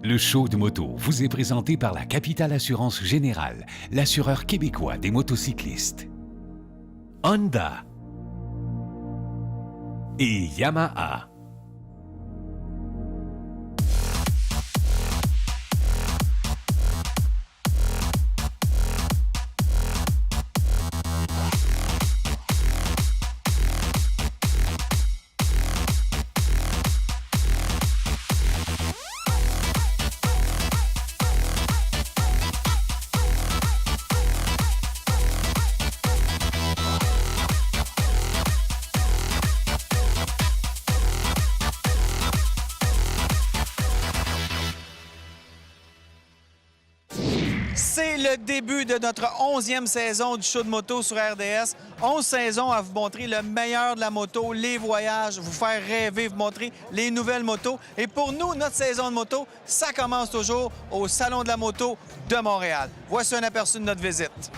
Le show de moto vous est présenté par la Capitale Assurance Générale, l'assureur québécois des motocyclistes. Honda et Yamaha. C'est le début de notre 11e saison du show de moto sur RDS. 11 saisons à vous montrer le meilleur de la moto, les voyages, vous faire rêver, vous montrer les nouvelles motos. Et pour nous, notre saison de moto, ça commence toujours au Salon de la moto de Montréal. Voici un aperçu de notre visite.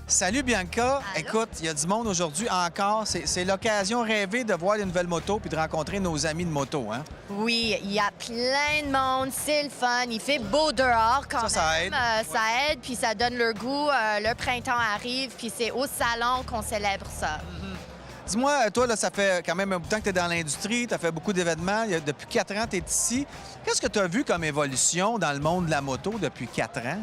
Salut Bianca. Allô? Écoute, il y a du monde aujourd'hui encore. C'est l'occasion rêvée de voir les nouvelles motos puis de rencontrer nos amis de moto, hein? Oui, il y a plein de monde, c'est le fun, il fait beau dehors quand Ça même. aide. Ça aide, puis ça donne le goût. Le printemps arrive, puis c'est au salon qu'on célèbre ça. Dis-moi, toi, là, ça fait quand même un bout de temps que tu es dans l'industrie, tu as fait beaucoup d'événements. Depuis 4 ans, tu es ici. Qu'est-ce que tu as vu comme évolution dans le monde de la moto depuis 4 ans?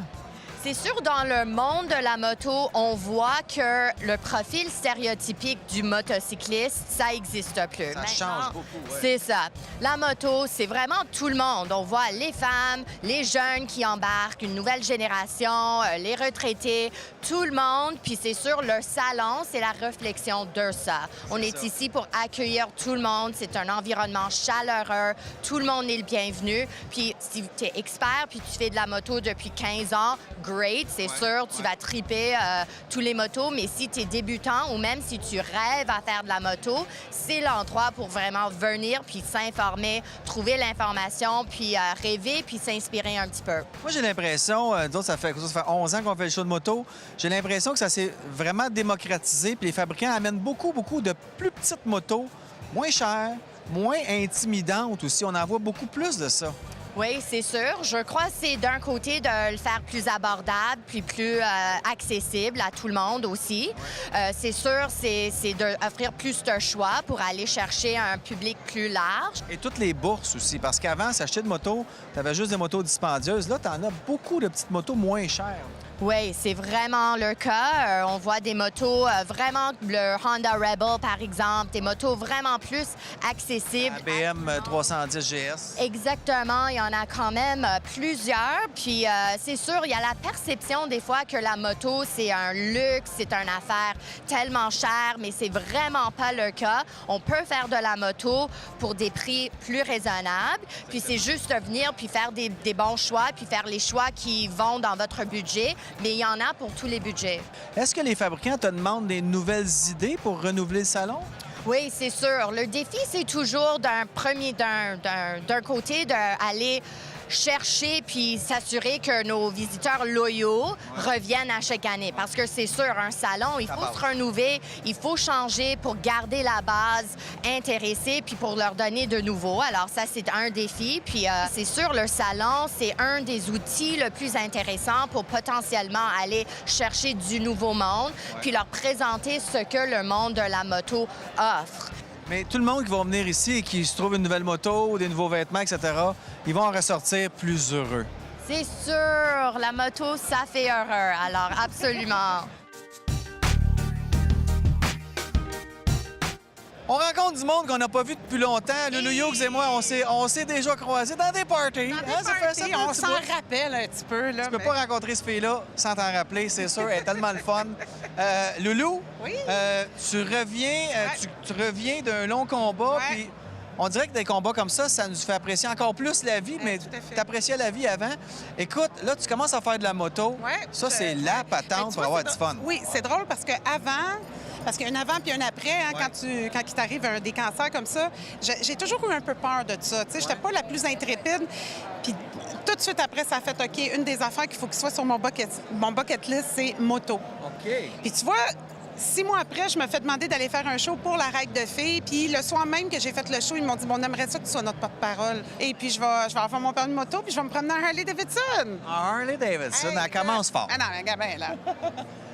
C'est sûr, dans le monde de la moto, on voit que le profil stéréotypique du motocycliste, ça n'existe plus. Ça Maintenant, change beaucoup, ouais. C'est ça. La moto, c'est vraiment tout le monde. On voit les femmes, les jeunes qui embarquent, une nouvelle génération, les retraités, tout le monde. Puis c'est sûr, le salon, c'est la réflexion de ça. On est ici pour accueillir tout le monde. C'est un environnement chaleureux. Tout le monde est le bienvenu. Puis si tu es expert puis tu fais de la moto depuis 15 ans, great, c'est sûr, tu vas triper tous les motos, mais si tu es débutant ou même si tu rêves à faire de la moto, c'est l'endroit pour vraiment venir puis s'informer, trouver l'information, puis rêver puis s'inspirer un petit peu. Moi, j'ai l'impression, nous autres, ça fait 11 ans qu'on fait le show de moto, j'ai l'impression que ça s'est vraiment démocratisé, puis les fabricants amènent beaucoup de plus petites motos, moins chères, moins intimidantes aussi. On en voit beaucoup plus de ça. Oui, c'est sûr. Je crois que c'est d'un côté de le faire plus abordable, puis plus accessible à tout le monde aussi. C'est sûr, c'est d'offrir plus de choix pour aller chercher un public plus large. Et toutes les bourses aussi, parce qu'avant, s'acheter de moto, tu avais juste des motos dispendieuses. Là, tu en as beaucoup de petites motos moins chères. Oui, c'est vraiment le cas. On voit des motos vraiment, le Honda Rebel, par exemple, des motos vraiment plus accessibles. La BM 310 GS. Exactement, il y en a quand même plusieurs. Puis c'est sûr, il y a la perception des fois que la moto, c'est un luxe, c'est une affaire tellement chère, mais c'est vraiment pas le cas. On peut faire de la moto pour des prix plus raisonnables. Puis c'est juste de venir puis faire des bons choix, puis faire les choix qui vont dans votre budget. Mais il y en a pour tous les budgets. Est-ce que les fabricants te demandent des nouvelles idées pour renouveler le salon? Oui, c'est sûr. Le défi, c'est toujours d'un côté d'aller chercher puis s'assurer que nos visiteurs loyaux reviennent à chaque année. Parce que c'est sûr, un salon, il faut se renouveler, il faut changer pour garder la base intéressée puis pour leur donner de nouveau. Alors ça, c'est un défi. Puis c'est sûr, le salon, c'est un des outils le plus intéressant pour potentiellement aller chercher du nouveau monde puis leur présenter ce que le monde de la moto offre. Mais tout le monde qui va venir ici et qui se trouve une nouvelle moto, des nouveaux vêtements, etc., ils vont en ressortir plus heureux. C'est sûr, la moto, ça fait heureux. Alors, absolument. On rencontre du monde qu'on n'a pas vu depuis longtemps. Lulu Hughes et moi, on s'est déjà croisés dans des parties. Ça fait ça, on s'en rappelle un petit peu. Là, Tu peux pas rencontrer ce fille-là sans t'en rappeler, c'est sûr. Elle est tellement le fun. Loulou, Oui? tu reviens, tu reviens d'un long combat, Ouais. puis on dirait que des combats comme ça nous fait apprécier encore plus la vie, mais tout à fait. tu appréciais la vie avant. Écoute, là, tu commences à faire de la moto. Ouais, Ça, c'est la patente pour avoir du fun. Oui, c'est drôle parce qu'avant, parce qu'il y a un avant puis un après, hein, Ouais. quand il t'arrive des cancers comme ça, j'ai toujours eu un peu peur de ça. Tu sais, j'étais pas la plus intrépide. Puis tout de suite après, ça a fait OK. Une des affaires qu'il faut qu'il soit sur mon bucket list, c'est moto. OK. Puis tu vois, 6 mois après, je me fais demander d'aller faire un show pour la ride de filles. Puis le soir même que j'ai fait le show, ils m'ont dit, bon, on aimerait ça que tu sois notre porte-parole. Et puis je vais avoir mon permis de moto, puis je vais me promener en Harley-Davidson. Harley-Davidson, elle commence fort. Ah non, regarde bien, là.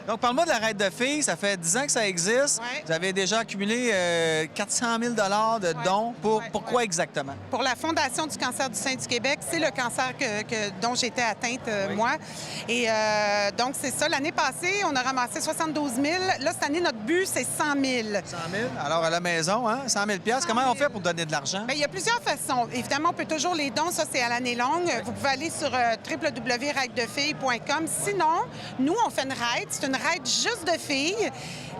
Donc, parle-moi de la ride de filles. Ça fait 10 ans que ça existe. Ouais. Vous avez déjà accumulé 400 000 de dons. Pourquoi exactement? Pour la Fondation du cancer du sein du Québec, c'est le cancer dont j'étais atteinte, moi. Et donc, c'est ça. L'année passée, on a ramassé 72 000. Là, cette année, notre but, c'est 100 000. 100 000. Alors, à la maison, hein? 100 000 Comment on fait pour donner de l'argent? Bien, il y a plusieurs façons. Évidemment, on peut toujours les dons. Ça, c'est à l'année longue. Vous pouvez aller sur www.ridedefilles.com. Sinon, nous, on fait une ride. C'est une ride juste de filles.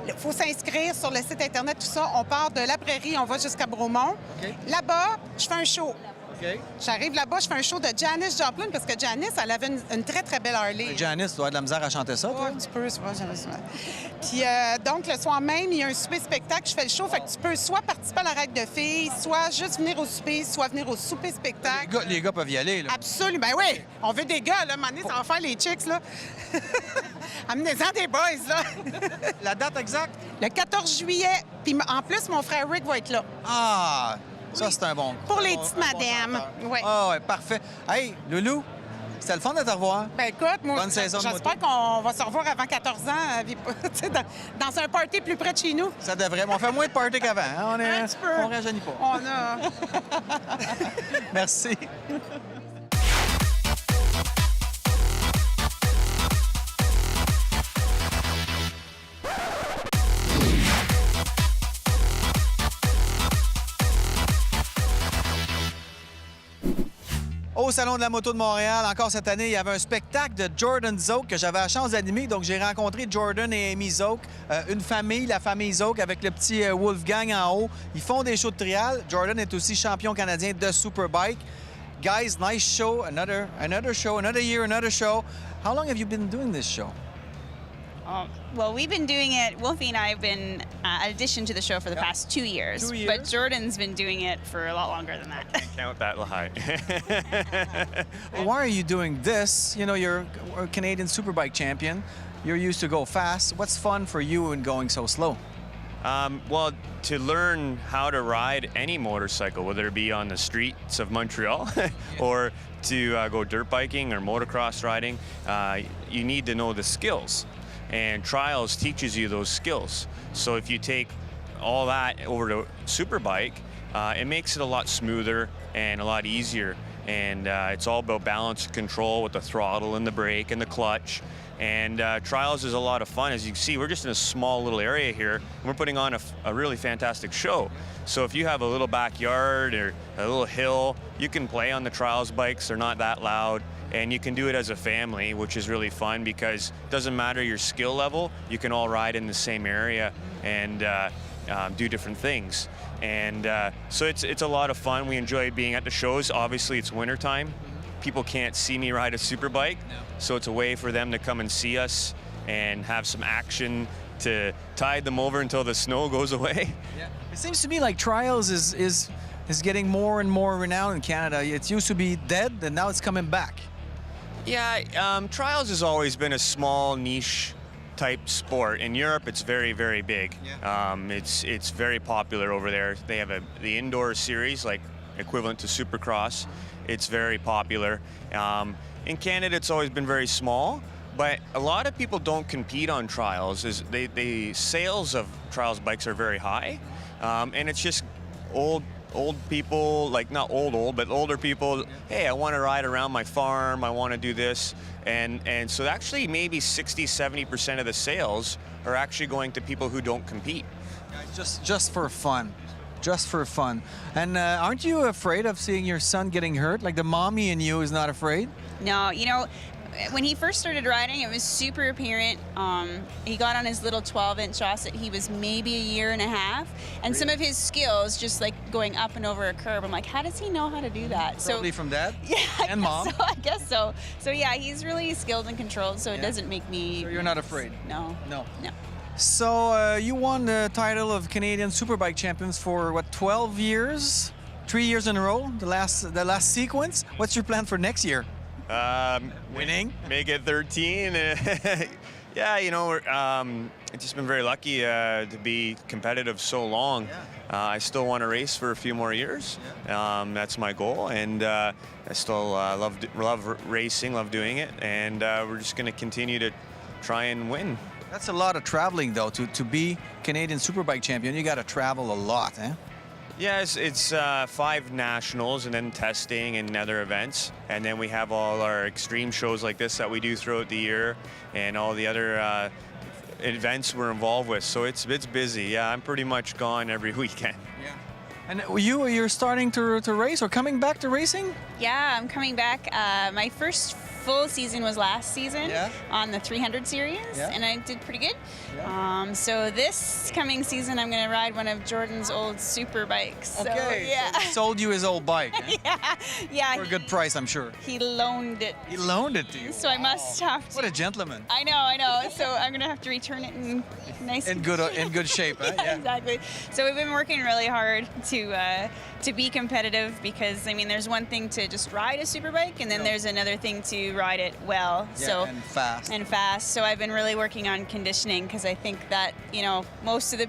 Il faut s'inscrire sur le site Internet, tout ça. On part de la Prairie, on va jusqu'à Bromont. OK. Là-bas, je fais un show. OK. J'arrive là-bas, je fais un show de Janis Joplin parce que Janis, elle avait une très, très belle Harley. Janice, tu dois avoir de la misère à chanter ça, toi? Ouais, un petit peu, c'est pas Janis. Puis donc, le soir même, il y a un souper spectacle, je fais le show. Fait que tu peux soit participer à la ride de filles, soit juste venir au souper, soit venir au souper spectacle. Les gars peuvent y aller, là. Absolument. Ben oui, on veut des gars, là. À un moment donné, ça va faire les chicks, là. Amenez-en des boys, là. La date exacte? Le 14 juillet. Puis en plus, mon frère Rick va être là. Ah! Ça, c'est un bon... Pour les un petites bon madames. chanteur. Ouais. Ah, ouais, parfait. Hey, Loulou, c'était le fun de te revoir. Ben écoute, moi, Bonne saison de j'espère qu'on va se revoir avant 14 ans, tu sais, dans un party plus près de chez nous. Ça devrait. Mais on fait moins de party qu'avant. Hein? Un petit peu. On rajeunit pas. On a... Merci. Au Salon de la moto de Montréal, encore cette année, il y avait un spectacle de Jordan Zoke que j'avais la chance d'animer. Donc, j'ai rencontré Jordan et Amy Zoke, une famille, la famille Zoke, avec le petit Wolfgang en haut. Ils font des shows de trial. Jordan est aussi champion canadien de Superbike. Guys, nice show. Another show, another year, another show. How long have you been doing this show? Well, we've been doing it, Wolfie and I have been addition to the show for the past 2 years. 2 years? But Jordan's been doing it for a lot longer than that. Count that high. Why are you doing this? You know, you're a Canadian Superbike champion. You're used to go fast. What's fun for you in going so slow? Well, to learn how to ride any motorcycle, whether it be on the streets of Montreal or to go dirt biking or motocross riding, you need to know the skills. And Trials teaches you those skills. So if you take all that over to Superbike, it makes it a lot smoother and a lot easier. And it's all about balance and control with the throttle and the brake and the clutch. And Trials is a lot of fun. As you can see, we're just in a small little area here, and we're putting on a really fantastic show. So if you have a little backyard or a little hill, you can play on the Trials bikes. They're not that loud. And you can do it as a family, which is really fun because it doesn't matter your skill level, you can all ride in the same area and do different things. And so it's a lot of fun. We enjoy being at the shows. Obviously, it's wintertime. People can't see me ride a Superbike, so it's a way for them to come and see us and have some action to tide them over until the snow goes away. Yeah. It seems to me like Trials is getting more and more renowned in Canada. It used to be dead, and now it's coming back. Yeah, Trials has always been a small niche type sport. In Europe, it's very, very big. Yeah. It's very popular over there. They have the indoor series, like equivalent to Supercross. It's very popular. In Canada, it's always been very small, but a lot of people don't compete on Trials. The sales of Trials bikes are very high, and it's just old people, like not old, but older people, hey, I want to ride around my farm, I want to do this. And so actually maybe 60-70% of the sales are actually going to people who don't compete. Just for fun. Just for fun. And aren't you afraid of seeing your son getting hurt? Like the mommy in you is not afraid? No, you know, when he first started riding, it was super apparent. He got on his little 12-inch Fawcett. He was maybe a year and a half. And some of his skills, just like going up and over a curb, I'm like, how does he know how to do that? Probably from dad? Yeah, And mom? I guess so. So yeah, he's really skilled and controlled, so it doesn't make me... So you're not afraid? No. No. No. So you won the title of Canadian Superbike champions for what, 12 years? 3 years in a row, the last sequence. What's your plan for next year? Winning? Make it 13. Yeah, you know, I've just been very lucky to be competitive so long. I still want to race for a few more years. That's my goal, and I still love racing, love doing it, and we're just going to continue to try and win. That's a lot of traveling, though. To be Canadian Superbike champion, you got to travel a lot, eh? Yes, it's 5 nationals and then testing and other events. And then we have all our extreme shows like this that we do throughout the year and all the other events we're involved with. So it's busy. Yeah, I'm pretty much gone every weekend. Yeah. And you're starting to race or coming back to racing? Yeah, I'm coming back. My first full season was last season on the 300 series, and I did pretty good. So this coming season, I'm going to ride one of Jordan's old super bikes. So, yeah. So he sold you his old bike. Eh? Yeah. For a good price, I'm sure. He loaned it. He loaned it to you. So I must have to. What a gentleman. I know. So I'm going to have to return it in nice in good shape. Huh? Yeah, exactly. So we've been working really hard to be competitive because, I mean, there's one thing to just ride a super bike, and then there's another thing to ride it well. And fast. So I've been really working on conditioning because I think that, you know, most of the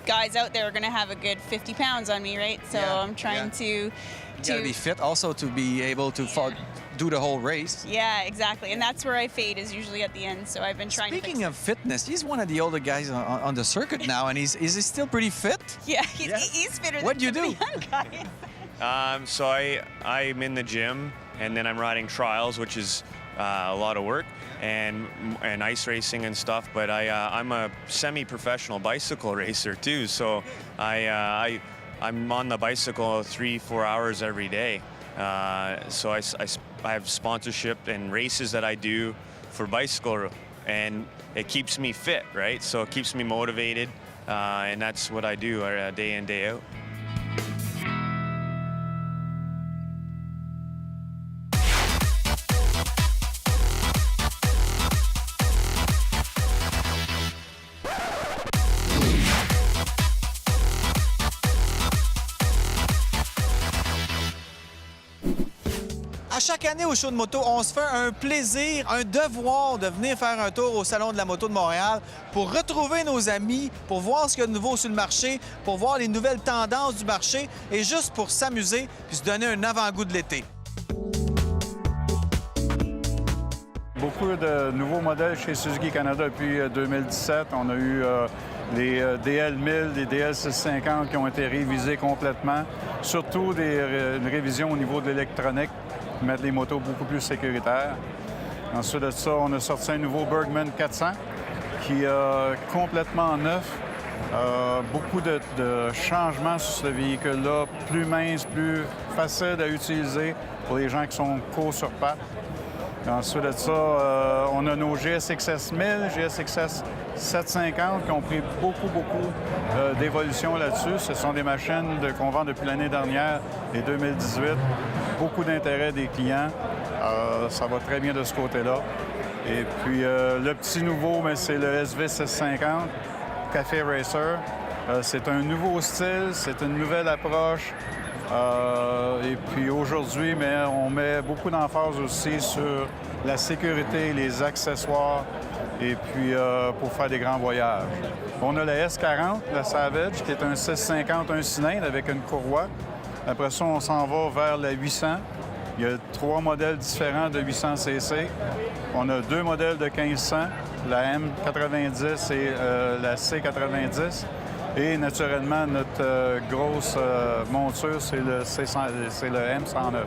guys out there are going to have a good 50 pounds on me, right? So I'm trying to... You got to be fit also to be able to do the whole race. Yeah, exactly. And that's where I fade, is usually at the end. So I've been trying Speaking of fitness, he's one of the older guys on the circuit now, and is he still pretty fit? Yeah, he's fitter What do you than do? the young guys. So I'm in the gym, and then I'm riding trials, which is a lot of work, and ice racing and stuff. But I'm a semi-professional bicycle racer too. So I'm on the bicycle 3-4 hours every day. So I have sponsorship and races that I do for bicycle, and it keeps me fit, right? So it keeps me motivated, and that's what I do day in, day out. À chaque année au show de moto, on se fait un plaisir, un devoir de venir faire un tour au Salon de la moto de Montréal pour retrouver nos amis, pour voir ce qu'il y a de nouveau sur le marché, pour voir les nouvelles tendances du marché et juste pour s'amuser puis se donner un avant-goût de l'été. Beaucoup de nouveaux modèles chez Suzuki Canada depuis 2017. On a eu les DL1000, les DL650 qui ont été révisés complètement, surtout une révision au niveau de l'électronique, mettre les motos beaucoup plus sécuritaires. Ensuite de ça, on a sorti un nouveau Bergman 400 qui est complètement neuf. Beaucoup de changements sur ce véhicule-là, plus mince, plus facile à utiliser pour les gens qui sont courts sur pattes. Ensuite de ça, on a nos GSXS 1000, GSXS 750 qui ont pris beaucoup d'évolution là-dessus. Ce sont des machines qu'on vend depuis l'année dernière, les 2018. Beaucoup d'intérêt des clients. Ça va très bien de ce côté-là. Et puis, le petit nouveau, c'est le SV650 Café Racer. C'est un nouveau style, c'est une nouvelle approche. Et puis aujourd'hui, on met beaucoup d'emphase aussi sur la sécurité, les accessoires, et puis pour faire des grands voyages. On a la S40, la Savage, qui est un 650, un cylindre avec une courroie. Après ça, on s'en va vers la 800. Il y a 3 modèles différents de 800 cc. On a 2 modèles de 1500, la M90 et la C90. Et naturellement, notre grosse monture, c'est le M109.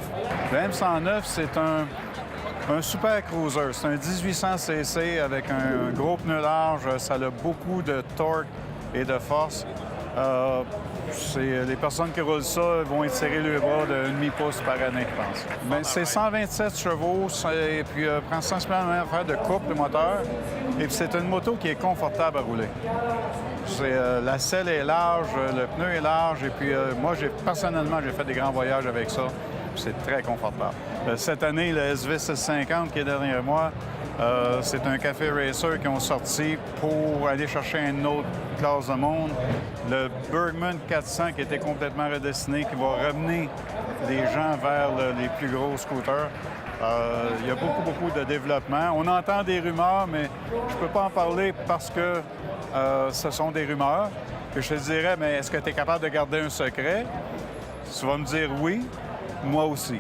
Le M109, c'est un super cruiser. C'est un 1800 cc avec un gros pneu large. Ça a beaucoup de torque et de force. Les personnes qui roulent ça vont étirer le bras de 1,5 pouce par année, je pense. Bien, c'est 127 chevaux, et puis prend sensiblement la même affaire de couple de moteur. Et puis c'est une moto qui est confortable à rouler. La selle est large, le pneu est large, et puis moi, personnellement, j'ai fait des grands voyages avec ça. C'est très confortable. Cette année, le SV650 qui est derrière moi, c'est un café racer qui ont sorti pour aller chercher une autre classe de monde. Le Bergman 400 qui était complètement redessiné, qui va ramener les gens vers les plus gros scooters. Il y a beaucoup de développement. On entend des rumeurs, mais je ne peux pas en parler parce que ce sont des rumeurs. Et je te dirais, mais est-ce que tu es capable de garder un secret? Tu vas me dire oui, moi aussi.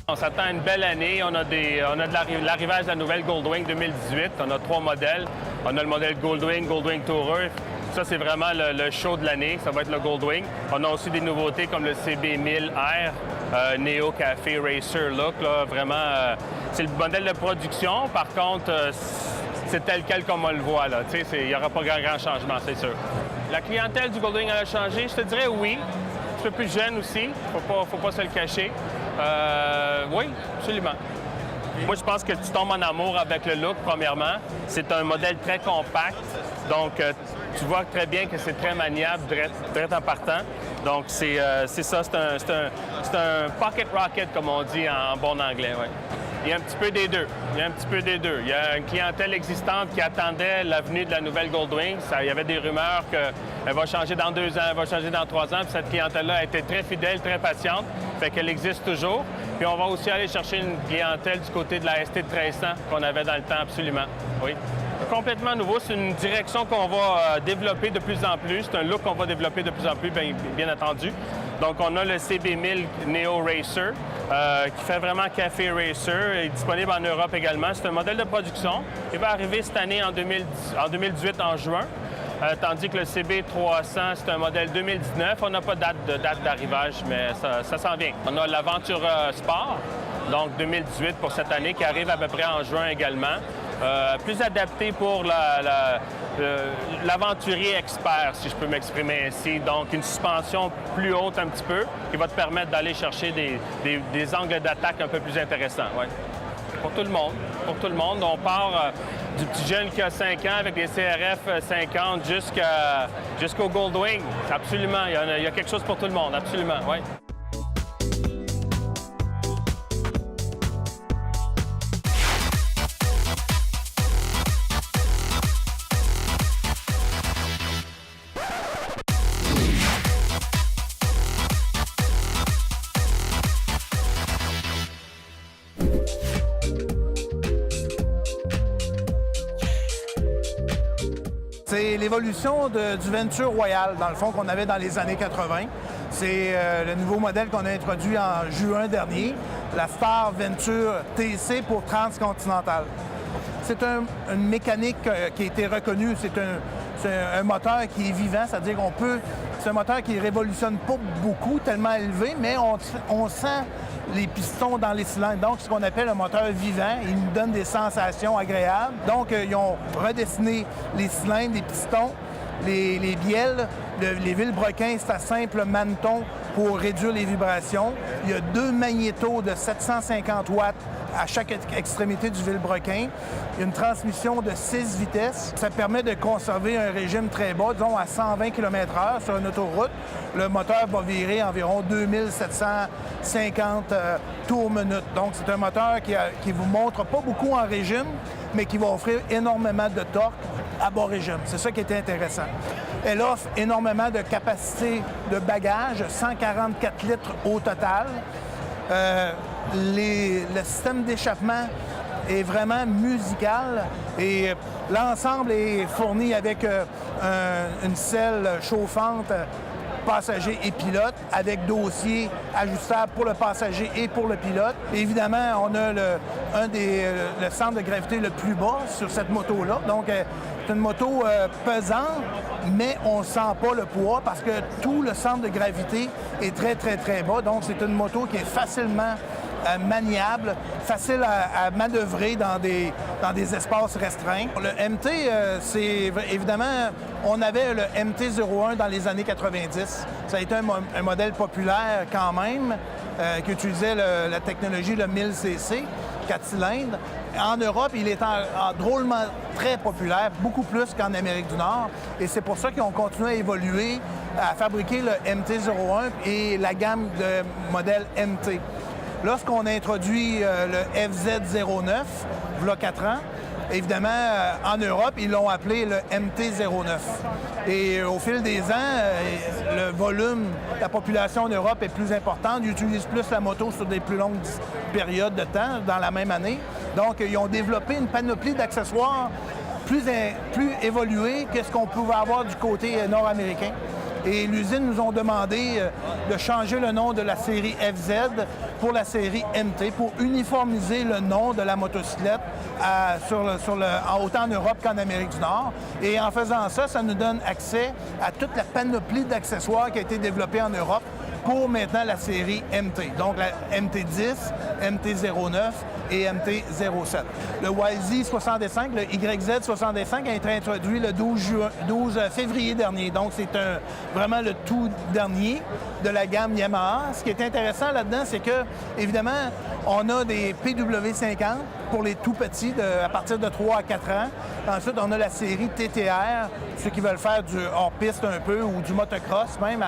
On s'attend à une belle année. On a de l'arrivage de la nouvelle Goldwing 2018. On a 3 modèles. On a le modèle Goldwing Tourer. Ça, c'est vraiment le show de l'année. Ça va être le Goldwing. On a aussi des nouveautés comme le CB1000R, Neo Café Racer Look. Là, vraiment, c'est le modèle de production. Par contre, c'est tel quel comme on le voit. Il n'y aura pas grand changement, c'est sûr. La clientèle du Goldwing a changé. Je te dirais oui. Un peu plus jeune aussi. Faut pas se le cacher. Oui, absolument. Moi, je pense que tu tombes en amour avec le look, premièrement. C'est un modèle très compact. Donc, tu vois très bien que c'est très maniable, direct en partant. Donc, c'est ça. C'est un pocket rocket, comme on dit en bon anglais. Ouais. Il y a un petit peu des deux. Il y a une clientèle existante qui attendait l'avenue de la nouvelle Goldwing. Il y avait des rumeurs qu'elle va changer dans 2 ans, elle va changer dans 3 ans. Puis cette clientèle-là a été très fidèle, très patiente. Fait qu'elle existe toujours. Puis on va aussi aller chercher une clientèle du côté de la ST 1300 qu'on avait dans le temps, absolument. Oui. Complètement nouveau. C'est une direction qu'on va développer de plus en plus. C'est un look qu'on va développer de plus en plus, bien entendu. Donc, on a le CB1000 Neo Racer, qui fait vraiment café racer. Il est disponible en Europe également. C'est un modèle de production. Il va arriver cette année en 2018, en juin. Tandis que le CB300, c'est un modèle 2019. On n'a pas de date d'arrivage, mais ça s'en vient. On a l'Aventure Sport, donc 2018 pour cette année, qui arrive à peu près en juin également. Plus adapté pour l'aventurier expert, si je peux m'exprimer ainsi. Donc, une suspension plus haute un petit peu qui va te permettre d'aller chercher des angles d'attaque un peu plus intéressants. Ouais. Pour tout le monde. On part du petit jeune qui a 5 ans avec des CRF 50 jusqu'au Goldwing. Absolument. Il y a quelque chose pour tout le monde. Absolument, oui. C'est l'évolution du Venture Royal, dans le fond, qu'on avait dans les années 80. C'est le nouveau modèle qu'on a introduit en juin dernier, la Star Venture TC pour Transcontinental. C'est une mécanique qui a été reconnue. C'est un moteur qui est vivant, c'est-à-dire qu'on peut... C'est un moteur qui ne révolutionne pas beaucoup, tellement élevé, mais on sent les pistons dans les cylindres. Donc, ce qu'on appelle un moteur vivant. Il nous donne des sensations agréables. Donc, ils ont redessiné les cylindres, les pistons, les bielles. Les vilebrequins, c'est à simple maneton pour réduire les vibrations. Il y a 2 magnétos de 750 watts à chaque extrémité du vilebrequin. Il y a une transmission de 6 vitesses. Ça permet de conserver un régime très bas, disons à 120 km/h sur une autoroute. Le moteur va virer environ 2750 tours minute. Donc, c'est un moteur qui vous montre pas beaucoup en régime, mais qui va offrir énormément de torque à bas régime. C'est ça qui est intéressant. Elle offre énormément de capacité de bagage, 144 litres au total. Le système d'échappement est vraiment musical et l'ensemble est fourni avec une selle chauffante passager et pilote avec dossier ajustable pour le passager et pour le pilote. Et évidemment, on a le centre de gravité le plus bas sur cette moto-là. Donc, c'est une moto pesante, mais on ne sent pas le poids parce que tout le centre de gravité est très, très, très bas. Donc, c'est une moto qui est facilement maniable, facile à manœuvrer dans des espaces restreints. Le MT, c'est évidemment, on avait le MT-01 dans les années 90. Ça a été un modèle populaire quand même, qui utilisait la technologie, le 1000cc, 4 cylindres. En Europe, il est drôlement très populaire, beaucoup plus qu'en Amérique du Nord. Et c'est pour ça qu'ils ont continué à évoluer, à fabriquer le MT-01 et la gamme de modèles MT. Lorsqu'on a introduit le FZ-09, il y a 4 ans, Évidemment, en Europe, ils l'ont appelé le MT-09. Et au fil des ans, le volume, la population en Europe est plus importante. Ils utilisent plus la moto sur des plus longues périodes de temps dans la même année. Donc, ils ont développé une panoplie d'accessoires plus évoluée que ce qu'on pouvait avoir du côté nord-américain. Et l'usine nous ont demandé de changer le nom de la série FZ pour la série MT pour uniformiser le nom de la motocyclette autant en Europe qu'en Amérique du Nord. Et en faisant ça, ça nous donne accès à toute la panoplie d'accessoires qui a été développée en Europe pour maintenant la série MT. Donc la MT10, MT09 et MT07. Le YZ65, le YZ65 a été introduit le 12 février dernier. Donc c'est vraiment le tout dernier de la gamme Yamaha. Ce qui est intéressant là-dedans, c'est que, évidemment, on a des PW50 pour les tout petits à partir de 3 à 4 ans. Ensuite, on a la série TTR, ceux qui veulent faire du hors-piste un peu ou du motocross même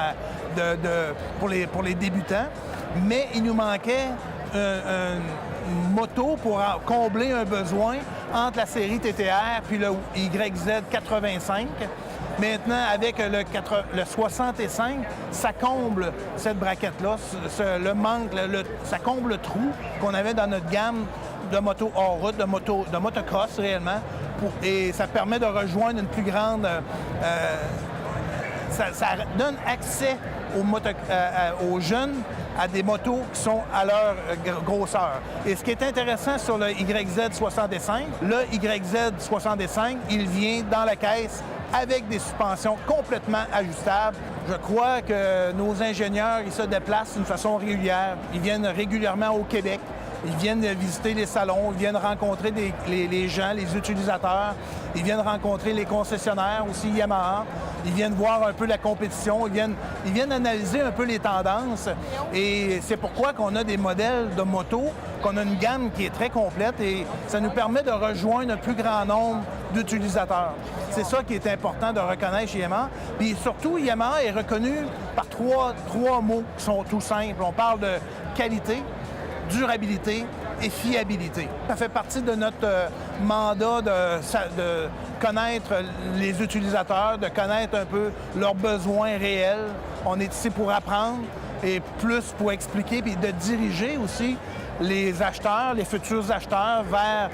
pour les débutants. Mais il nous manquait une moto pour combler un besoin entre la série TTR puis le YZ85. Maintenant, avec le 65, ça comble cette braquette-là, le manque, ça comble le trou qu'on avait dans notre gamme de motos hors route, de motocross réellement, et ça permet de rejoindre une plus grande... ça donne accès aux jeunes à des motos qui sont à leur grosseur. Et ce qui est intéressant sur le YZ65, il vient dans la caisse avec des suspensions complètement ajustables. Je crois que nos ingénieurs, ils se déplacent d'une façon régulière. Ils viennent régulièrement au Québec. Ils viennent visiter les salons, ils viennent rencontrer les gens, les utilisateurs. Ils viennent rencontrer les concessionnaires aussi, Yamaha. Ils viennent voir un peu la compétition. Ils viennent analyser un peu les tendances. Et c'est pourquoi qu'on a des modèles de motos, qu'on a une gamme qui est très complète et ça nous permet de rejoindre un plus grand nombre d'utilisateurs. C'est ça qui est important de reconnaître chez Yamaha. Puis surtout, Yamaha est reconnu par trois mots qui sont tout simples. On parle de qualité, durabilité et fiabilité. Ça fait partie de notre mandat de connaître les utilisateurs, de connaître un peu leurs besoins réels. On est ici pour apprendre et plus pour expliquer puis de diriger aussi les acheteurs, les futurs acheteurs vers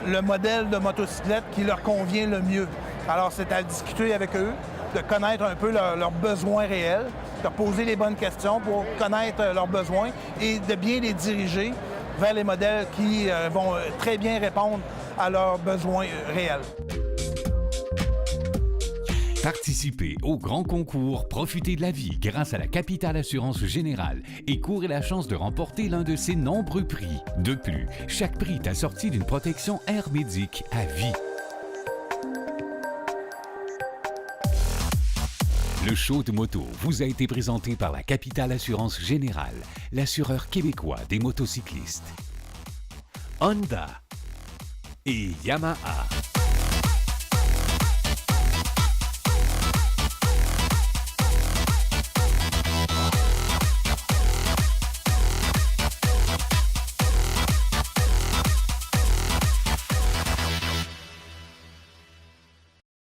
le modèle de motocyclette qui leur convient le mieux. Alors, c'est à discuter avec eux, de connaître un peu leurs besoins réels, de poser les bonnes questions pour connaître leurs besoins et de bien les diriger vers les modèles qui vont très bien répondre à leurs besoins réels. Participez au grand concours Profitez de la vie grâce à la Capitale Assurance Générale et courez la chance de remporter l'un de ses nombreux prix. De plus, chaque prix est assorti d'une protection Air Médic à vie. Le show de moto vous a été présenté par la Capitale Assurance Générale, l'assureur québécois des motocyclistes. Honda et Yamaha.